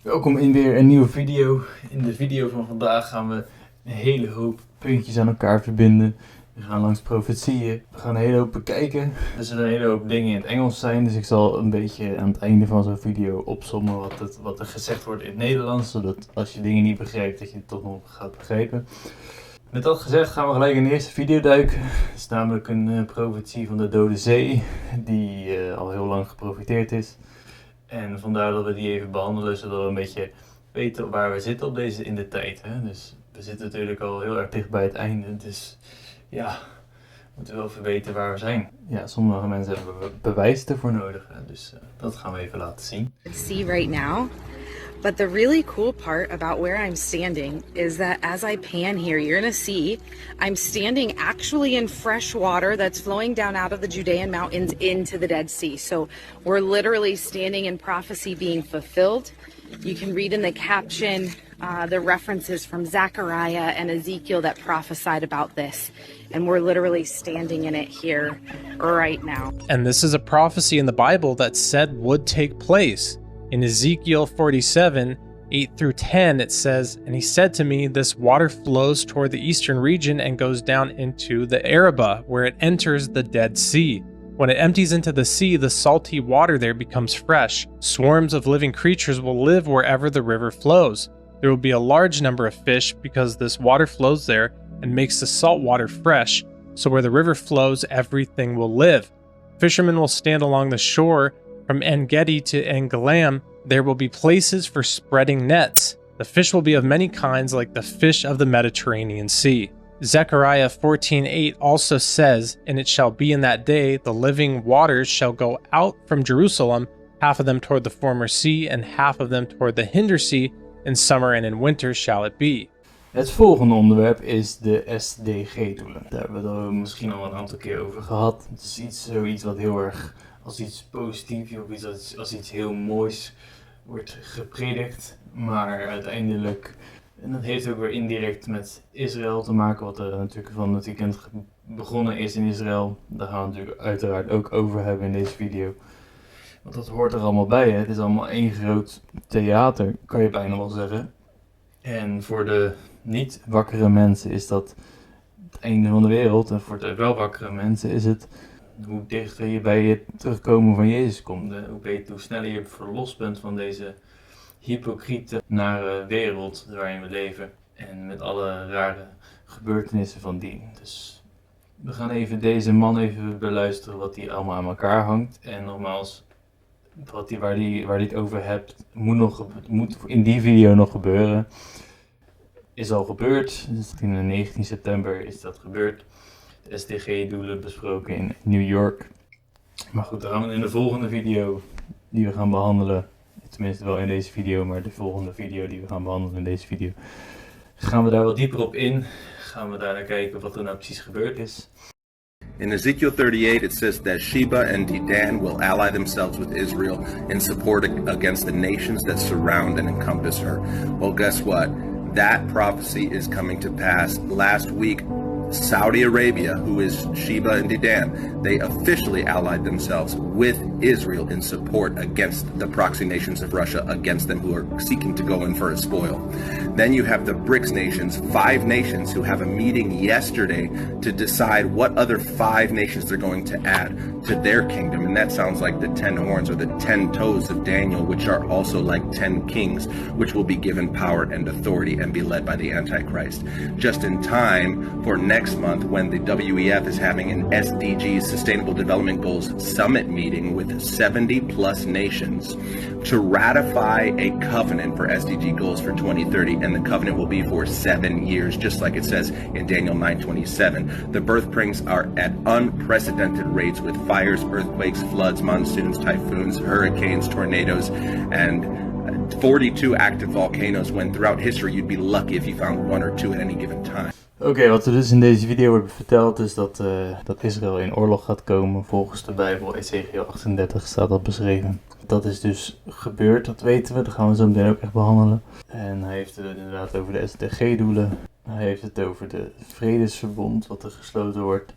Welkom in weer een nieuwe video. In de video van vandaag gaan we een hele hoop puntjes aan elkaar verbinden. We gaan langs profetieën. We gaan een hele hoop bekijken. Er zullen een hele hoop dingen in het Engels zijn. Dus ik zal een beetje aan het einde van zo'n video opsommen wat er gezegd wordt in het Nederlands. Zodat als je dingen niet begrijpt, dat je het toch nog gaat begrijpen. Met dat gezegd gaan we gelijk in de eerste video duiken. Het is namelijk een profetie van de Dode Zee. Die al heel lang geprofiteerd is. En vandaar dat we die even behandelen, zodat we een beetje weten waar we zitten in de tijd. Hè? Dus we zitten natuurlijk al heel erg dicht bij het einde. Dus ja, we moeten wel even weten waar we zijn. Ja, sommige mensen hebben bewijs ervoor nodig. Hè? Dus dat gaan we even laten zien. See right now. But the really cool part about where I'm standing is that as I pan here, you're going to see I'm standing actually in fresh water that's flowing down out of the Judean mountains into the Dead Sea. So we're literally standing in prophecy being fulfilled. You can read in the caption the references from Zechariah and Ezekiel that prophesied about this. And we're literally standing in it here right now. And this is a prophecy in the Bible that said would take place. In Ezekiel 47, 8 through 10, it says, "And he said to me, this water flows toward the eastern region and goes down into the Arabah, where it enters the Dead Sea. When it empties into the sea, the salty water there becomes fresh. Swarms of living creatures will live wherever the river flows. There will be a large number of fish because this water flows there and makes the salt water fresh. So where the river flows, everything will live. Fishermen will stand along the shore. From En-Gedi to En-Galam, there will be places for spreading nets. The fish will be of many kinds, like the fish of the Mediterranean Sea." Zechariah 14:8 also says, "And it shall be in that day, the living waters shall go out from Jerusalem, half of them toward the former sea, and half of them toward the hinder sea. In summer and in winter shall it be." Het volgende onderwerp is de SDG-doelen. Daar hebben we het al misschien al een aantal keer over gehad. Het is zoiets wat heel erg als iets positiefs of als iets heel moois wordt gepredikt. Maar uiteindelijk, en dat heeft ook weer indirect met Israël te maken, wat er natuurlijk van het weekend begonnen is in Israël. Daar gaan we natuurlijk uiteraard ook over hebben in deze video. Want dat hoort er allemaal bij, hè? Het is allemaal één groot theater, kan je bijna wel zeggen. En voor de niet wakkere mensen is dat het einde van de wereld. En voor de wel wakkere mensen is het hoe dichter je bij het terugkomen van Jezus komt. Hoe sneller je verlost bent van deze hypocriete, nare wereld waarin we leven. En met alle rare gebeurtenissen van dien. Dus we gaan even deze man even beluisteren wat hij allemaal aan elkaar hangt. En nogmaals, waar hij het over hebt, moet in die video nog gebeuren. Is al gebeurd. Dus in 19 september is dat gebeurd. De SDG-doelen besproken in New York. Maar goed, dan gaan we in de volgende video die we gaan behandelen. Tenminste wel in deze video, maar de volgende video die we gaan behandelen in deze video. Gaan we daar wat dieper op in. Gaan we daar naar kijken wat er nou precies gebeurd is. In Ezekiel 38, it says that Sheba and Dedan will ally themselves with Israel in support against the nations that surround and encompass her. Well, guess what? That prophecy is coming to pass. Last week, Saudi Arabia, who is Sheba and Dedan, they officially allied themselves with Israel in support against the proxy nations of Russia, against them who are seeking to go in for a spoil. Then you have the BRICS nations, 5 nations who have a meeting yesterday to decide what other 5 nations they're going to add to their kingdom. And that sounds like the 10 horns or the 10 toes of Daniel, which are also like 10 kings, which will be given power and authority and be led by the Antichrist. Just in time for next month, when the WEF is having an SDG, Sustainable Development Goals Summit meeting with 70 plus nations to ratify a covenant for SDG goals for 2030, and the covenant will be for 7 years, just like it says in Daniel 9:27. The birth pains are at unprecedented rates with fires, earthquakes, floods, monsoons, typhoons, hurricanes, tornadoes, and 42 active volcanoes, when throughout history you'd be lucky if you found 1 or 2 at any given time. Oké, wat er dus in deze video wordt verteld is dat Israël in oorlog gaat komen. Volgens de Bijbel, Ezekiel 38 staat dat beschreven. Dat is dus gebeurd, dat weten we. Dat gaan we zo meteen ook echt behandelen. En hij heeft het inderdaad over de SDG-doelen. Hij heeft het over de vredesverbond wat er gesloten wordt.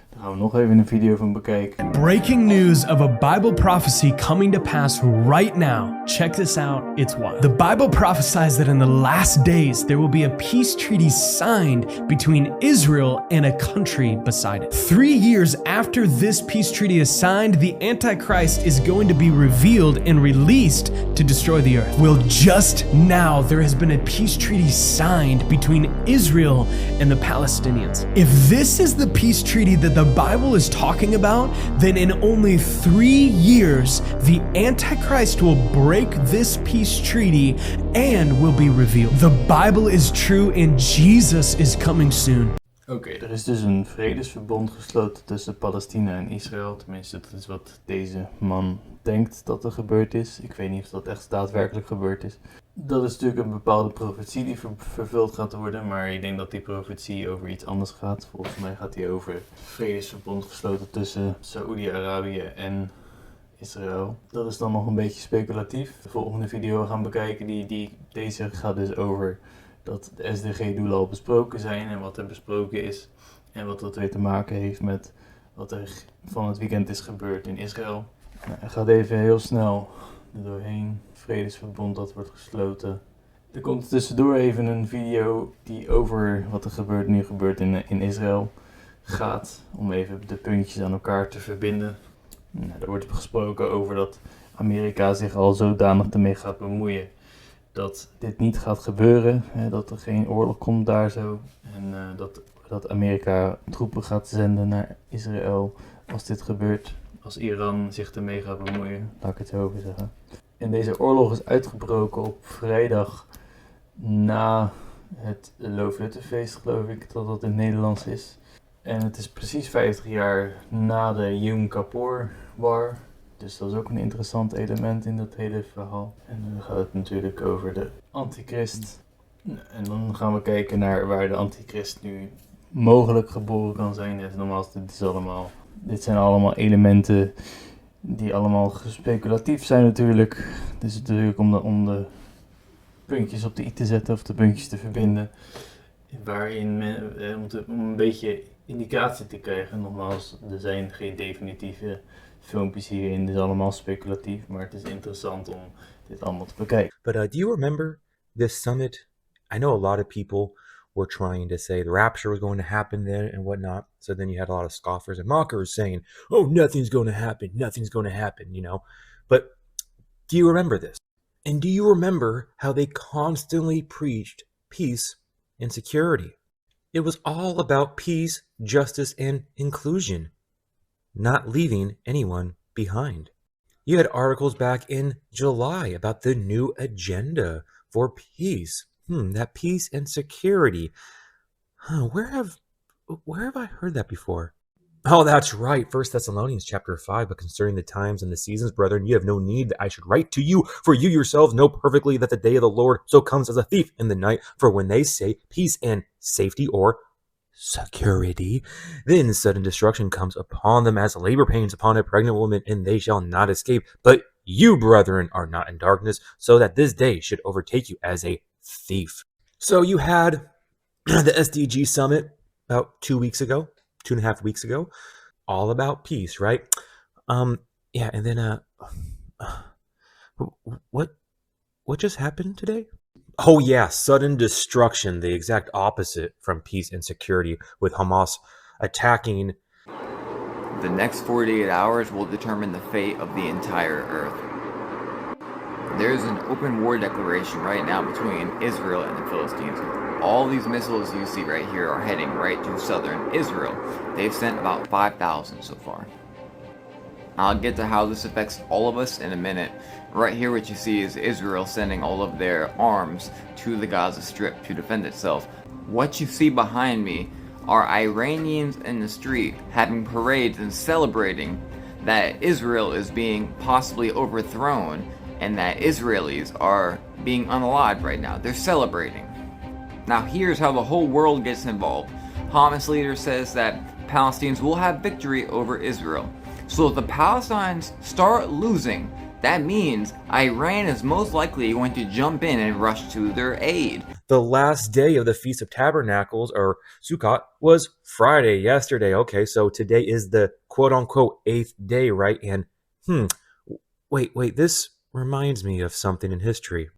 Daar gaan we nog even een video van bekijken. Breaking news of a Bible prophecy coming to pass right now. Check this out, it's wild. The Bible prophesies that in the last days there will be a peace treaty signed between Israel and a country beside it. 3 years after this peace treaty is signed, the Antichrist is going to be revealed and released to destroy the earth. Well, just now there has been a peace treaty signed between Israel and the Palestinians. If this is the peace treaty that the Bible is talking about, then in only 3 years, the Antichrist will break this peace treaty and will be revealed. The Bible is true and Jesus is coming soon. Oké, er is dus een vredesverbond gesloten tussen Palestina en Israël. Tenminste, dat is wat deze man denkt dat er gebeurd is. Ik weet niet of dat echt daadwerkelijk gebeurd is. Dat is natuurlijk een bepaalde profetie die vervuld gaat worden. Maar ik denk dat die profetie over iets anders gaat. Volgens mij gaat die over een vredesverbond gesloten tussen Saoedi-Arabië en Israël. Dat is dan nog een beetje speculatief. De volgende video gaan bekijken, deze gaat dus over dat de SDG-doelen al besproken zijn en wat er besproken is. En wat dat weer te maken heeft met wat er van het weekend is gebeurd in Israël. Nou, hij gaat even heel snel er doorheen. Vredesverbond dat wordt gesloten. Er komt tussendoor even een video die over wat er nu gebeurt in Israël gaat. Om even de puntjes aan elkaar te verbinden. Nou, er wordt gesproken over dat Amerika zich al zodanig ermee gaat bemoeien dat dit niet gaat gebeuren, dat er geen oorlog komt daar zo. En dat Amerika troepen gaat zenden naar Israël als dit gebeurt. Als Iran zich ermee gaat bemoeien, laat ik het zo over zeggen. En deze oorlog is uitgebroken op vrijdag na het Loofhuttenfeest, geloof ik dat dat in het Nederlands is. En het is precies 50 jaar na de Yom Kippur War. Dus dat is ook een interessant element in dat hele verhaal. En dan gaat het natuurlijk over de antichrist. En dan gaan we kijken naar waar de antichrist nu mogelijk geboren kan zijn. Dit zijn allemaal elementen die allemaal speculatief zijn natuurlijk. Dus natuurlijk om de puntjes op de i te zetten of de puntjes te verbinden. Om een beetje indicatie te krijgen. Nogmaals, er zijn geen definitieve filmpjes hierin, het is allemaal speculatief, maar het is interessant om dit allemaal te bekijken. But do you remember this summit? I know a lot of people were trying to say the rapture was going to happen there and whatnot. So then you had a lot of scoffers and mockers saying, oh, nothing's going to happen, you know. But do you remember this? And do you remember how they constantly preached peace and security? It was all about peace, justice, and inclusion. Not leaving anyone behind. You had articles back in July about the new agenda for peace. That peace and security. Where have I heard that before? Oh, that's right. 1 Thessalonians chapter 5. But concerning the times and the seasons, brethren, you have no need that I should write to you, for you yourselves know perfectly that the day of the Lord so comes as a thief in the night. For when they say peace and safety or security, then sudden destruction comes upon them as labor pains upon a pregnant woman, and they shall not escape. But you, brethren, are not in darkness, so that this day should overtake you as a thief. So you had the SDG summit about 2.5 weeks ago, all about peace, right? Yeah, and then what just happened today? Oh yeah, sudden destruction, the exact opposite from peace and security, with Hamas attacking. The next 48 hours will determine the fate of the entire earth. There is an open war declaration right now between Israel and the Philistines. All these missiles you see right here are heading right to southern Israel. They've sent about 5,000 so far. I'll get to how this affects all of us in a minute. Right here what you see is Israel sending all of their arms to the Gaza Strip to defend itself. What you see behind me are Iranians in the street having parades and celebrating that Israel is being possibly overthrown and that Israelis are being unalived right now. They're celebrating. Now here's how the whole world gets involved. Hamas leader says that Palestinians will have victory over Israel. So if the Palestinians start losing, That means Iran is most likely going to jump in and rush to their aid. The last day of the Feast of Tabernacles, or Sukkot, was Friday, yesterday. Okay, so today is the quote-unquote 8th day, right? And, wait, this reminds me of something in history.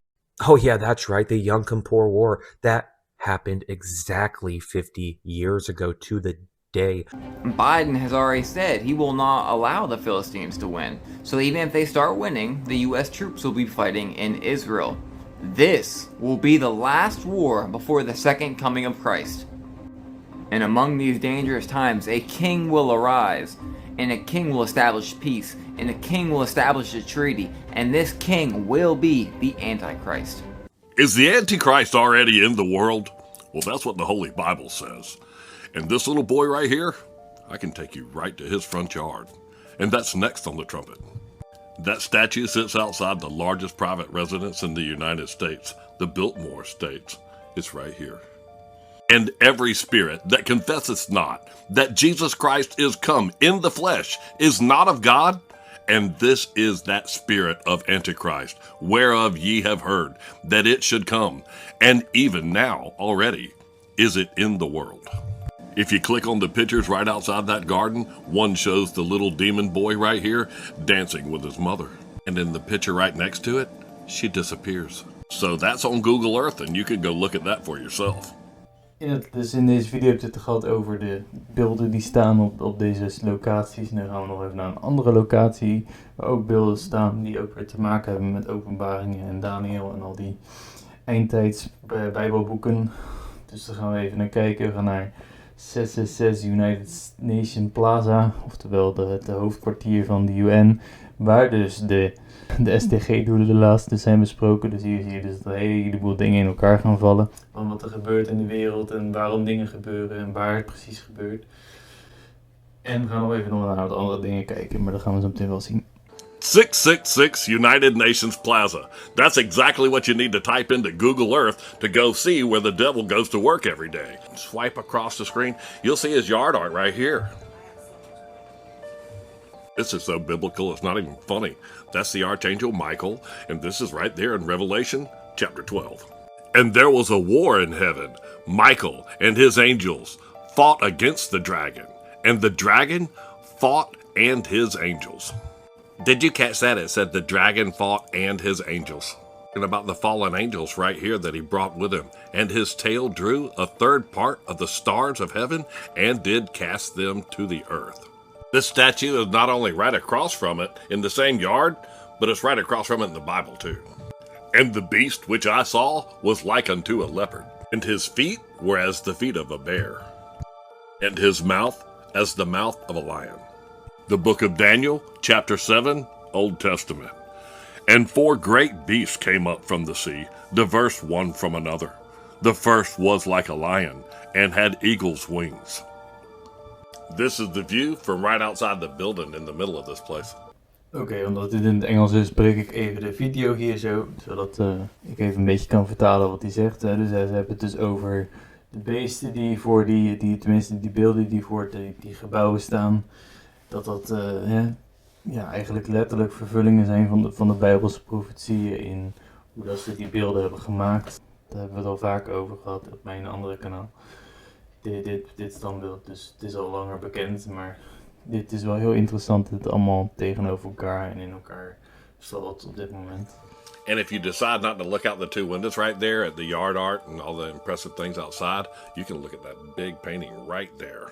Oh yeah, that's right, the Yom Kippur War. That happened exactly 50 years ago to the day. Biden has already said he will not allow the Philistines to win. So even if they start winning, the US troops will be fighting in Israel. This will be the last war before the second coming of Christ. And among these dangerous times, a king will arise, and a king will establish peace, and a king will establish a treaty, and this king will be the Antichrist. Is the Antichrist already in the world? Well, that's what the Holy Bible says. And this little boy right here, I can take you right to his front yard. And that's next on the trumpet. That statue sits outside the largest private residence in the United States, the Biltmore Estates. It's right here. And every spirit that confesseth not that Jesus Christ is come in the flesh is not of God, and this is that spirit of Antichrist, whereof ye have heard that it should come, and even now already is it in the world. If you click on the pictures right outside that garden, one shows the little demon boy right here dancing with his mother. And in the picture right next to it, she disappears. So that's on Google Earth and you can go look at that for yourself. Dus in deze video heb je het gehad over de beelden die staan op deze locaties. En dan gaan we nog even naar een andere locatie waar ook beelden staan die ook weer te maken hebben met openbaringen en Daniel en al die eindtijds bijbelboeken. Dus daar gaan we even naar kijken. We gaan naar 666 United Nations Plaza, oftewel het hoofdkwartier van de UN, waar dus de SDG-doelen de laatste zijn besproken. Dus hier zie je dus dat een heleboel dingen in elkaar gaan vallen. Van wat er gebeurt in de wereld en waarom dingen gebeuren en waar het precies gebeurt. En we gaan nog even naar wat andere dingen kijken, maar dat gaan we zo meteen wel zien. 666 United Nations Plaza. That's exactly what you need to type into Google Earth to go see where the devil goes to work every day. Swipe across the screen, you'll see his yard art right here. This is so biblical, it's not even funny. That's the Archangel Michael, and this is right there in Revelation chapter 12. And there was a war in heaven. Michael and his angels fought against the dragon, and the dragon fought and his angels. Did you catch that? It said the dragon fought and his angels. And about the fallen angels right here that he brought with him. And his tail drew a third part of the stars of heaven and did cast them to the earth. This statue is not only right across from it in the same yard, but it's right across from it in the Bible too. And the beast which I saw was like unto a leopard, and his feet were as the feet of a bear, and his mouth as the mouth of a lion. The book of Daniel, chapter 7, Old Testament. And 4 great beasts came up from the sea, diverse one from another. The first was like a lion, and had eagle's wings. This is the view from right outside the building in the middle of this place. Oké, omdat dit in het Engels is, breek ik even de video hier zo, zodat ik even een beetje kan vertalen wat hij zegt. Dus hij heeft het dus over de beesten die voor tenminste die beelden die voor die gebouwen staan. Dat eigenlijk letterlijk vervullingen zijn van de Bijbelse profetieën in hoe dat ze die beelden hebben gemaakt. Daar hebben we het al vaak over gehad op mijn andere kanaal. Dit standbeeld, dus het is al langer bekend, maar dit is wel heel interessant dat het allemaal tegenover elkaar en in elkaar staat op dit moment. And if you decide not to look out the 2 windows right there at the yard art and all the impressive things outside, you can look at that big painting right there.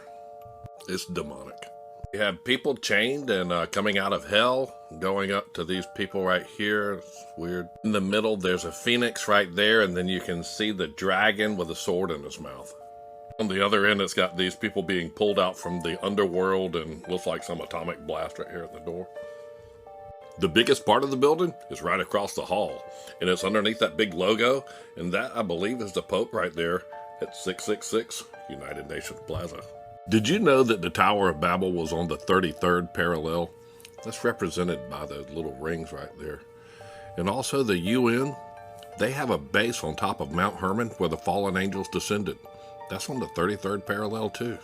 It's demonic. You have people chained and coming out of hell, going up to these people right here. It's weird. In the middle, there's a phoenix right there, and then you can see the dragon with a sword in his mouth. On the other end, it's got these people being pulled out from the underworld and looks like some atomic blast right here at the door. The biggest part of the building is right across the hall, and it's underneath that big logo, and that, I believe, is the Pope right there at 666 United Nations Plaza. Did you know that the Tower of Babel was on the 33rd parallel? That's represented by those little rings right there. And also the UN, they have a base on top of Mount Hermon where the fallen angels descended. That's on the 33rd parallel too.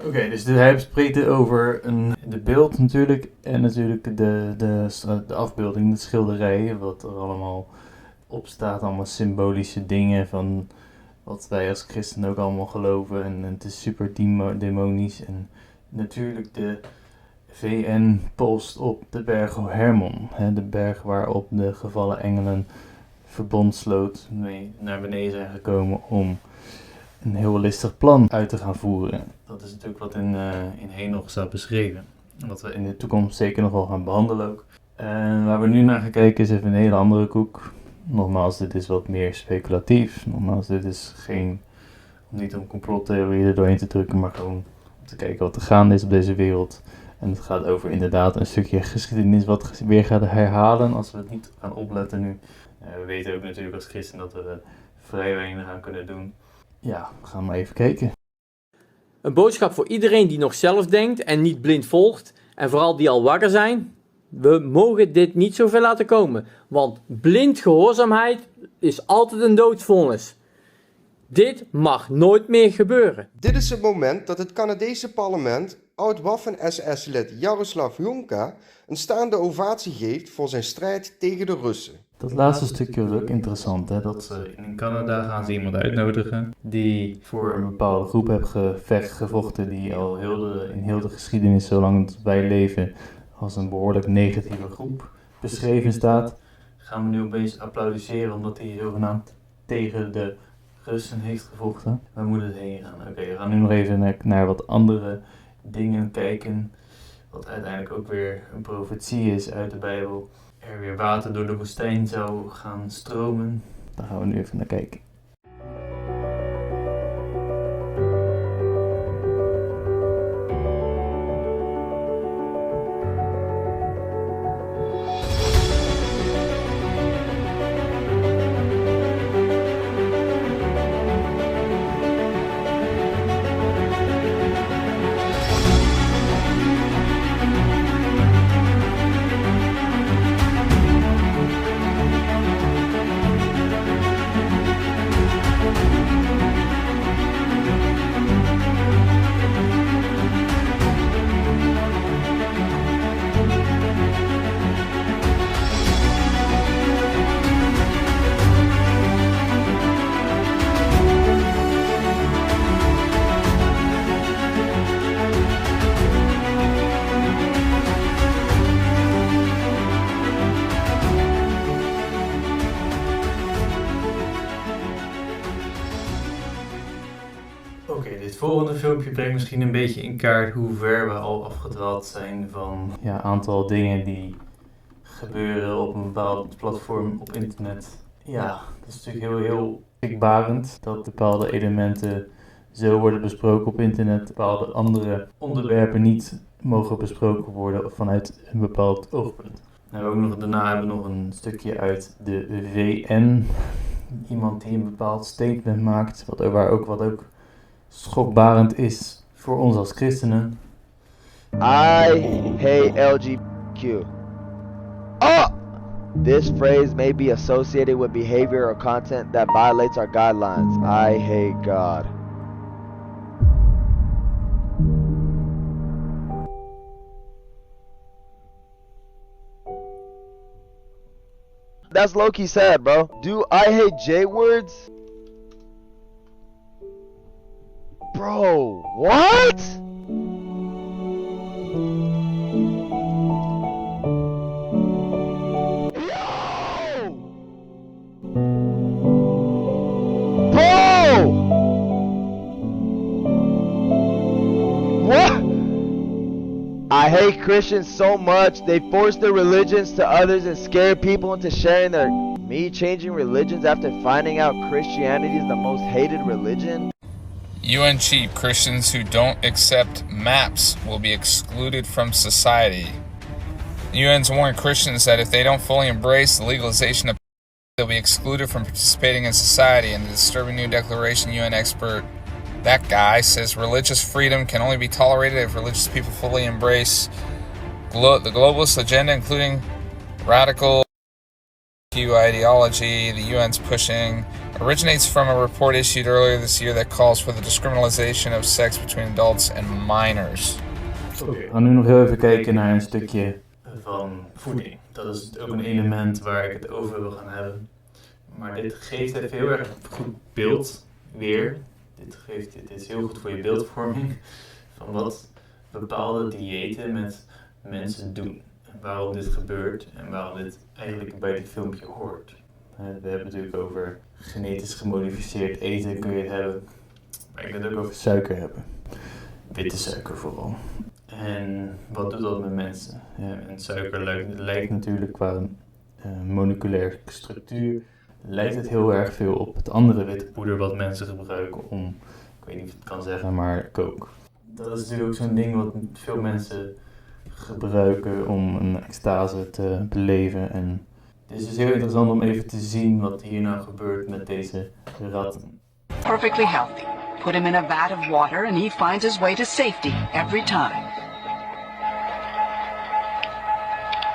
Oké, dus hij spreekt er over de beeld natuurlijk en natuurlijk de afbeelding, de schilderij, wat er allemaal op staat, allemaal symbolische dingen van wat wij als christenen ook allemaal geloven en het is super demonisch en natuurlijk de VN post op de berg Hermon, de berg waarop de gevallen engelen verbondsloot mee naar beneden zijn gekomen om een heel listig plan uit te gaan voeren. Dat is natuurlijk wat in Henoch staat beschreven. Wat we in de toekomst zeker nog wel gaan behandelen ook. En waar we nu naar gaan kijken is even een hele andere koek. Nogmaals, dit is wat meer speculatief. Nogmaals, dit is niet om complottheorieën er doorheen te drukken, maar gewoon om te kijken wat er gaande is op deze wereld. En het gaat over inderdaad een stukje geschiedenis wat weer gaat herhalen als we het niet gaan opletten nu. We weten ook natuurlijk als christen dat we er vrij weinig aan kunnen doen. Ja, we gaan maar even kijken. Een boodschap voor iedereen die nog zelf denkt en niet blind volgt. En vooral die al wakker zijn. We mogen dit niet zo ver laten komen. Want blind gehoorzaamheid is altijd een doodsvonnis. Dit mag nooit meer gebeuren. Dit is het moment dat het Canadese parlement oud-Waffen-SS-lid Jaroslav Jonka een staande ovatie geeft voor zijn strijd tegen de Russen. Dat laatste stukje was ook interessant, hè? Dat ze in Canada gaan ze iemand uitnodigen die voor een bepaalde groep heeft gevochten die al in heel de geschiedenis, zolang wij leven, als een behoorlijk negatieve groep beschreven staat. Gaan we nu opeens applaudisseren omdat hij zogenaamd tegen de Russen heeft gevochten. Waar moet het heen gaan? Oké, we gaan nu nog even naar wat andere dingen kijken. Wat uiteindelijk ook weer een profetie is uit de Bijbel. Er weer water door de woestijn zou gaan stromen. Daar gaan we nu even naar kijken. Dit volgende filmpje brengt misschien een beetje in kaart hoe ver we al afgedwaald zijn van een aantal dingen die gebeuren op een bepaald platform op internet. Ja, dat is natuurlijk heel schrikbarend dat bepaalde elementen zo worden besproken op internet, bepaalde andere onderwerpen niet mogen besproken worden vanuit een bepaald oogpunt. Daarna hebben we nog een stukje uit de VN, iemand die een bepaald statement maakt, wat ook schokbarend is voor ons als christenen. I hate LGBTQ. Oh! This phrase may be associated with behavior or content that violates our guidelines. I hate God. That's low-key sad, bro. Do I hate J words? Bro, what? Yo! Bro! What? I hate Christians so much. They force their religions to others and scare people into sharing their... Me changing religions after finding out Christianity is the most hated religion? UN Chief, Christians who don't accept maps will be excluded from society. UN's warned Christians that if they don't fully embrace the legalization of they'll be excluded from participating in society. And the disturbing new declaration, UN expert, that guy, says religious freedom can only be tolerated if religious people fully embrace the globalist agenda, including radical rescue ideology the UN's pushing originates from a report issued earlier this year that calls for the discrimination of sex between adults and minors. Oké, we gaan nu nog heel even kijken naar een stukje van voeding. Dat is ook een element waar ik het over wil gaan hebben. Maar dit geeft even heel erg goed beeld, weer. Dit is heel goed voor je beeldvorming van wat bepaalde diëten met mensen doen. En waarom dit gebeurt en waarom dit eigenlijk bij dit filmpje hoort. We hebben het natuurlijk over genetisch gemodificeerd eten kun je het hebben. Maar je kunt het ook over suiker hebben. Witte suiker vooral. En wat doet dat met mensen? Ja, en suiker lijkt natuurlijk qua moleculaire structuur lijkt het heel erg veel op het andere witte poeder wat mensen gebruiken om, ik weet niet of ik het kan zeggen, maar kook. Dat is natuurlijk ook zo'n ding wat veel mensen gebruiken om een extase te beleven. En het is dus heel interessant om even te zien wat hier nou gebeurt met deze ratten. Perfectly healthy. Put him in a vat of water and he finds his way to safety every time.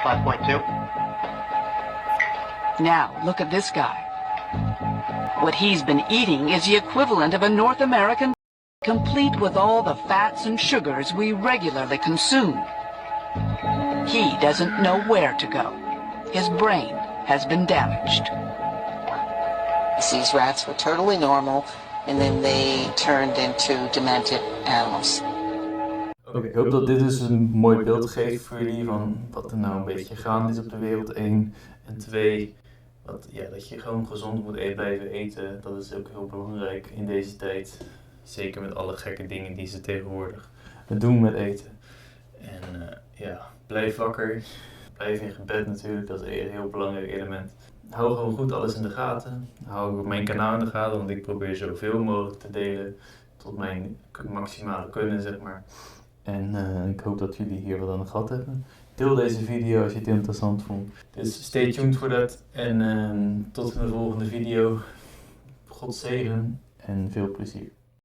5.2. Now, look at this guy. What he's been eating is the equivalent of a North American, complete with all the fats and sugars we regularly consume. He doesn't know where to go. His brain has been damaged. These rats were totally normal, and then they turned into demented animals. Oké, ik hoop dat dit dus een mooi beeld geeft voor jullie van wat er nou een beetje gaande is op de wereld, 1. En 2, dat je gewoon gezond moet blijven eten. Dat is ook heel belangrijk in deze tijd. Zeker met alle gekke dingen die ze tegenwoordig doen met eten. En blijf wakker. Blijf in gebed natuurlijk, dat is een heel belangrijk element. Hou gewoon goed alles in de gaten. Hou ook mijn kanaal in de gaten, want ik probeer zoveel mogelijk te delen tot mijn maximale kunnen, zeg maar. En ik hoop dat jullie hier wat aan gehad hebben. Deel deze video als je het interessant vond. Dus stay tuned voor dat. En tot in de volgende video. God zegen en veel plezier.